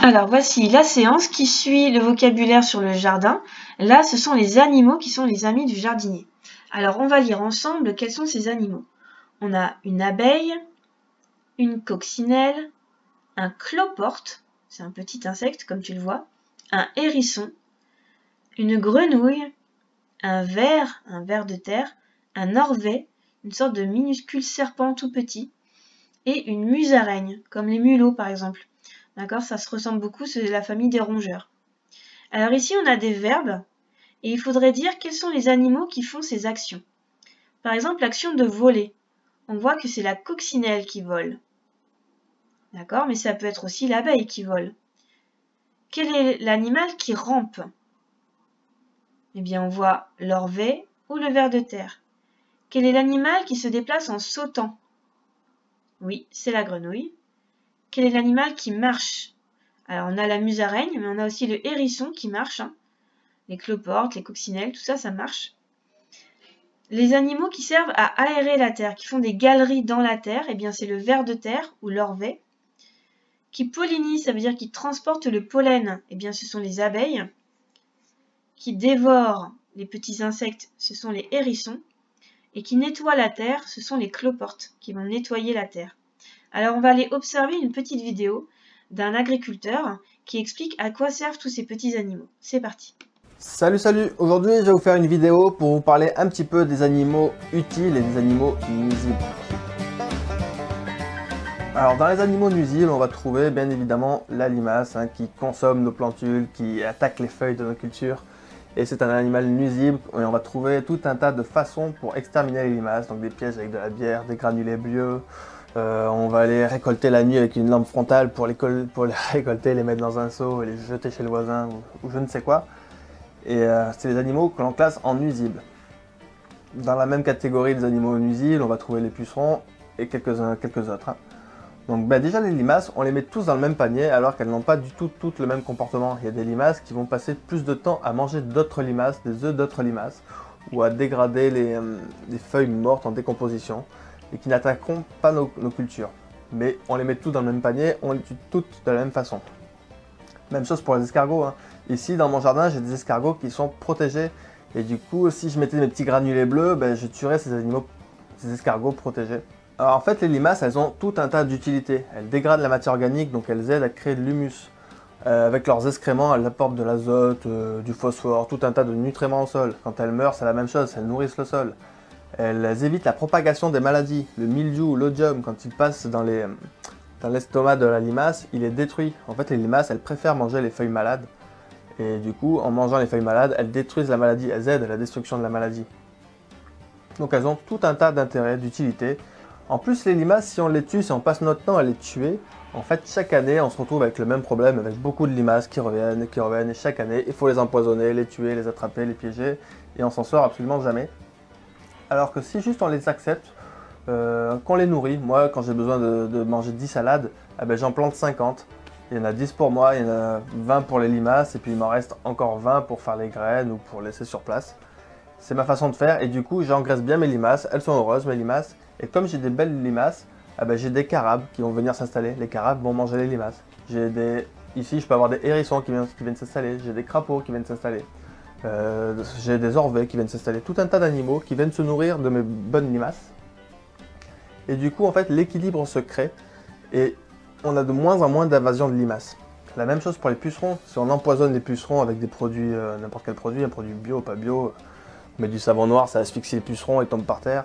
Alors voici la séance qui suit le vocabulaire sur le jardin. Là, ce sont les animaux qui sont les amis du jardinier. Alors on va lire ensemble quels sont ces animaux. On a une abeille, une coccinelle, un cloporte, c'est un petit insecte comme tu le vois, un hérisson, une grenouille, un ver de terre, un orvet, une sorte de minuscule serpent tout petit, et une musaraigne, comme les mulots par exemple. D'accord, ça se ressemble beaucoup, c'est la famille des rongeurs. Alors ici, on a des verbes, et il faudrait dire quels sont les animaux qui font ces actions. Par exemple, l'action de voler. On voit que c'est la coccinelle qui vole. D'accord, mais ça peut être aussi l'abeille qui vole. Quel est l'animal qui rampe? Eh bien, on voit l'orvet ou le ver de terre. Quel est l'animal qui se déplace en sautant? Oui, c'est la grenouille. Quel est l'animal qui marche? Alors, on a la musaraigne, mais on a aussi le hérisson qui marche. Les cloportes, les coccinelles, tout ça, ça marche. Les animaux qui servent à aérer la terre, qui font des galeries dans la terre, eh bien, c'est le ver de terre ou l'orvet. Qui pollinise, ça veut dire qui transporte le pollen, eh bien, ce sont les abeilles. Qui dévorent les petits insectes, ce sont les hérissons. Et qui nettoient la terre, ce sont les cloportes, qui vont nettoyer la terre. Alors, on va aller observer une petite vidéo d'un agriculteur qui explique à quoi servent tous ces petits animaux. C'est parti. Salut, aujourd'hui je vais vous faire une vidéo pour vous parler un petit peu des animaux utiles et des animaux nuisibles. Alors dans les animaux nuisibles, on va trouver bien évidemment la limace qui consomme nos plantules, qui attaque les feuilles de nos cultures. Et c'est un animal nuisible et on va trouver tout un tas de façons pour exterminer les limaces, donc des pièges avec de la bière, des granulés bleus. On va les récolter la nuit avec une lampe frontale pour les récolter, les mettre dans un seau et les jeter chez le voisin ou je ne sais quoi. Et c'est les animaux que l'on classe en nuisibles. Dans la même catégorie des animaux nuisibles, on va trouver les pucerons et quelques autres. Donc déjà les limaces, on les met tous dans le même panier alors qu'elles n'ont pas du tout toutes le même comportement. Il y a des limaces qui vont passer plus de temps à manger d'autres limaces, des œufs d'autres limaces, ou à dégrader les feuilles mortes en décomposition, et qui n'attaqueront pas nos cultures. Mais on les met tous dans le même panier, on les tue toutes de la même façon. Même chose pour les escargots. Ici, dans mon jardin, j'ai des escargots qui sont protégés. Et du coup, si je mettais mes petits granulés bleus, je tuerais ces escargots protégés. Alors en fait, les limaces, elles ont tout un tas d'utilités. Elles dégradent la matière organique, donc elles aident à créer de l'humus. Avec leurs excréments, elles apportent de l'azote, du phosphore, tout un tas de nutriments au sol. Quand elles meurent, c'est la même chose, elles nourrissent le sol. Elles évitent la propagation des maladies. Le mildiou, l'odium, quand il passe dans l'estomac de la limace, il est détruit. En fait, les limaces, elles préfèrent manger les feuilles malades. Et du coup, en mangeant les feuilles malades, elles détruisent la maladie, elles aident à la destruction de la maladie. Donc elles ont tout un tas d'intérêts, d'utilité. En plus, les limaces, si on les tue, si on passe notre temps à les tuer, en fait, chaque année, on se retrouve avec le même problème, avec beaucoup de limaces qui reviennent, et chaque année, il faut les empoisonner, les tuer, les attraper, les piéger, et on s'en sort absolument jamais. Alors que si juste on les accepte, qu'on les nourrit, moi, quand j'ai besoin de manger 10 salades, j'en plante 50. Il y en a 10 pour moi, il y en a 20 pour les limaces, et puis il m'en reste encore 20 pour faire les graines ou pour laisser sur place. C'est ma façon de faire, et du coup j'engraisse bien mes limaces, elles sont heureuses mes limaces, et comme j'ai des belles limaces, j'ai des carabes qui vont venir s'installer. Les carabes vont manger les limaces. Ici je peux avoir des hérissons qui viennent s'installer, j'ai des crapauds qui viennent s'installer, j'ai des orvets qui viennent s'installer, tout un tas d'animaux qui viennent se nourrir de mes bonnes limaces. Et du coup en fait l'équilibre se crée, et on a de moins en moins d'invasion de limaces. La même chose pour les pucerons. Si on empoisonne les pucerons avec des produits, n'importe quel produit, un produit bio, pas bio, on met du savon noir, ça asphyxie les pucerons, ils tombent par terre.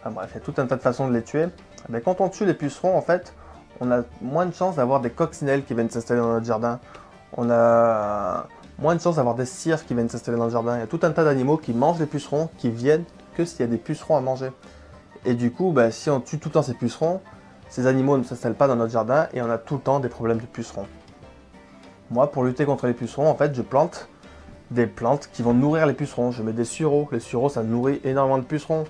Enfin bref, il y a tout un tas de façons de les tuer. Mais quand on tue les pucerons, en fait, on a moins de chances d'avoir des coccinelles qui viennent s'installer dans notre jardin. On a moins de chances d'avoir des cirques qui viennent s'installer dans le jardin. Il y a tout un tas d'animaux qui mangent les pucerons, qui viennent que s'il y a des pucerons à manger. Et du coup, si on tue tout le temps ces pucerons, ces animaux ne s'installent pas dans notre jardin et on a tout le temps des problèmes de pucerons. Moi, pour lutter contre les pucerons, en fait, je plante des plantes qui vont nourrir les pucerons. Je mets des sureaux. Les sureaux, ça nourrit énormément de pucerons.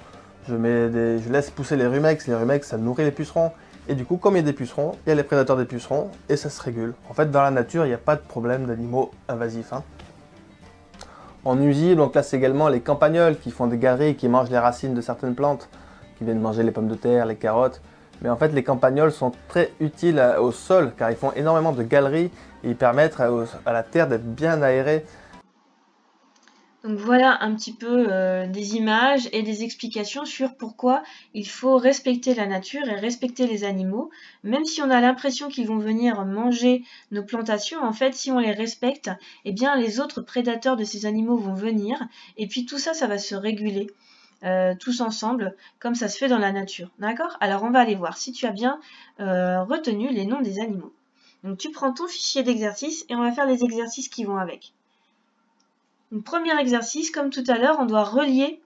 Je laisse pousser les rumex. Les rumex, ça nourrit les pucerons. Et du coup, comme il y a des pucerons, il y a les prédateurs des pucerons et ça se régule. En fait, dans la nature, il n'y a pas de problème d'animaux invasifs. En nuisible, on classe également les campagnols qui font des galeries, qui mangent les racines de certaines plantes, qui viennent manger les pommes de terre, les carottes. Mais en fait, les campagnols sont très utiles au sol car ils font énormément de galeries et ils permettent à la terre d'être bien aérée. Donc voilà un petit peu des images et des explications sur pourquoi il faut respecter la nature et respecter les animaux. Même si on a l'impression qu'ils vont venir manger nos plantations, en fait, si on les respecte, eh bien les autres prédateurs de ces animaux vont venir et puis tout ça, ça va se réguler. Tous ensemble, comme ça se fait dans la nature. D'accord? Alors on va aller voir si tu as bien retenu les noms des animaux. Donc tu prends ton fichier d'exercice et on va faire les exercices qui vont avec. Donc, premier exercice, comme tout à l'heure, on doit relier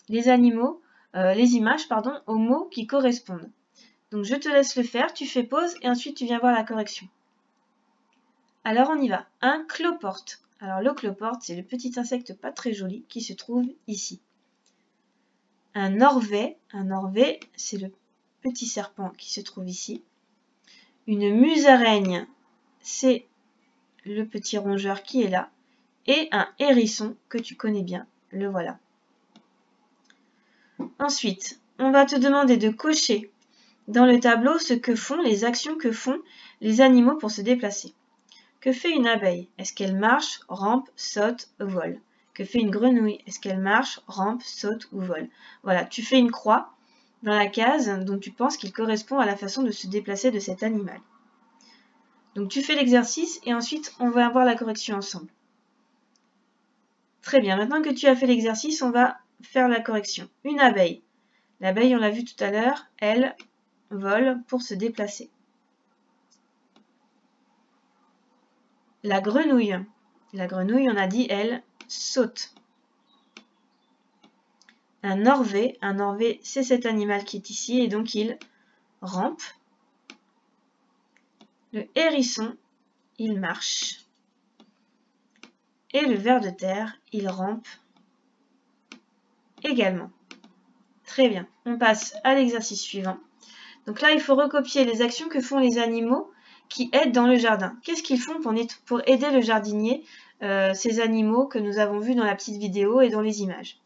les animaux, les images, pardon, aux mots qui correspondent. Donc je te laisse le faire, tu fais pause et ensuite tu viens voir la correction. Alors on y va. Un cloporte. Alors le cloporte, c'est le petit insecte pas très joli qui se trouve ici. Un orvet, c'est le petit serpent qui se trouve ici. Une musaraigne, c'est le petit rongeur qui est là. Et un hérisson que tu connais bien, le voilà. Ensuite, on va te demander de cocher dans le tableau ce que font les actions que font les animaux pour se déplacer. Que fait une abeille? Est-ce qu'elle marche, rampe, saute, vole? Que fait une grenouille? Est-ce qu'elle marche, rampe, saute ou vole? Voilà, tu fais une croix dans la case dont tu penses qu'il correspond à la façon de se déplacer de cet animal. Donc tu fais l'exercice et ensuite on va voir la correction ensemble. Très bien, maintenant que tu as fait l'exercice, on va faire la correction. Une abeille. L'abeille, on l'a vu tout à l'heure, elle vole pour se déplacer. La grenouille. La grenouille, on a dit, elle saute. Un orvet, c'est cet animal qui est ici et donc il rampe. Le hérisson, il marche. Et le ver de terre, il rampe également. Très bien, on passe à l'exercice suivant. Donc là, il faut recopier les actions que font les animaux qui aident dans le jardin. Qu'est-ce qu'ils font pour aider le jardinier, ces animaux que nous avons vus dans la petite vidéo et dans les images?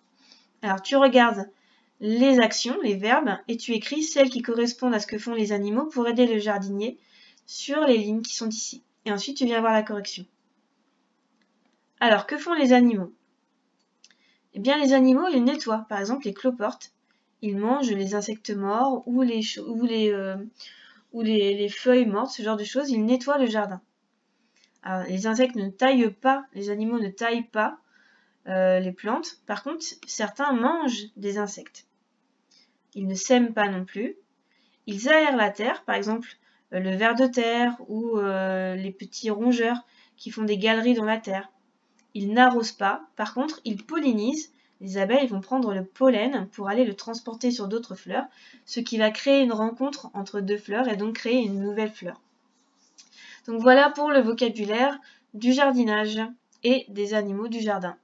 Alors, tu regardes les actions, les verbes, et tu écris celles qui correspondent à ce que font les animaux pour aider le jardinier sur les lignes qui sont ici. Et ensuite, tu viens voir la correction. Alors, que font les animaux? Eh bien, les animaux, ils nettoient. Par exemple, les cloportes, ils mangent les insectes morts ou les feuilles mortes, ce genre de choses, ils nettoient le jardin. Alors, les insectes ne taillent pas, les animaux ne taillent pas les plantes. Par contre, certains mangent des insectes. Ils ne sèment pas non plus. Ils aèrent la terre, par exemple le ver de terre ou les petits rongeurs qui font des galeries dans la terre. Ils n'arrosent pas. Par contre, ils pollinisent. Les abeilles vont prendre le pollen pour aller le transporter sur d'autres fleurs, ce qui va créer une rencontre entre deux fleurs et donc créer une nouvelle fleur. Donc voilà pour le vocabulaire du jardinage et des animaux du jardin.